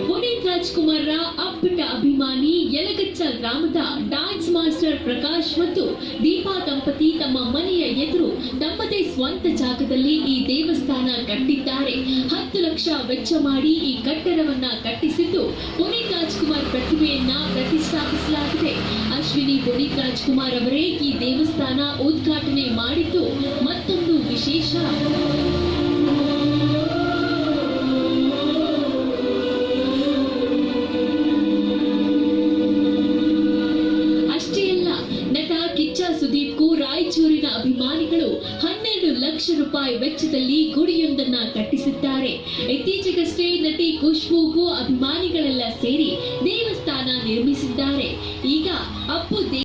ಪುನೀತ್ ರಾಜ್ಕುಮಾರ್ ಅಪ್ಪಟ ಅಭಿಮಾನಿ ಯಲಗಚ್ಚ ಗ್ರಾಮದ ಡ್ಯಾನ್ಸ್ ಮಾಸ್ಟರ್ ಪ್ರಕಾಶ್ ಮತ್ತು ದೀಪಾ ದಂಪತಿ ತಮ್ಮ ಮನೆಯ ಎದುರು ತಮ್ಮದೇ ಸ್ವಂತ ಜಾಗದಲ್ಲಿ ಈ ದೇವಸ್ಥಾನ ಕಟ್ಟಿದ್ದಾರೆ. 10 ಲಕ್ಷ ವೆಚ್ಚ ಮಾಡಿ ಈ ಕಟ್ಟಡವನ್ನ ಕಟ್ಟಿಸಿದ್ದು ಪುನೀತ್ ರಾಜ್ಕುಮಾರ್ ಪ್ರತಿಮೆಯನ್ನ ಪ್ರತಿಷ್ಠಾಪಿಸಲಾಗಿದೆ. ಅಶ್ವಿನಿ ಪುನೀತ್ ರಾಜ್ಕುಮಾರ್ ಅವರೇ ಈ ದೇವಸ್ಥಾನ ಉದ್ಘಾಟನೆ ಮಾಡಿದ್ದು ಮತ್ತೊಂದು ವಿಶೇಷ. ಸುದೀಪ್ಗೂ ರಾಯಚೂರಿನ ಅಭಿಮಾನಿಗಳು 12 ಲಕ್ಷ ರೂಪಾಯಿ ವೆಚ್ಚದಲ್ಲಿ ಗುಡಿಯೊಂದನ್ನ ಕಟ್ಟಿಸಿದ್ದಾರೆ. ಇತ್ತೀಚೆಗಷ್ಟೇ ನಟಿ ಖುಷ್ಬೂಗೂ ಅಭಿಮಾನಿಗಳೆಲ್ಲ ಸೇರಿ ದೇವಸ್ಥಾನ ನಿರ್ಮಿಸಿದ್ದಾರೆ. ಈಗ ಅಪ್ಪು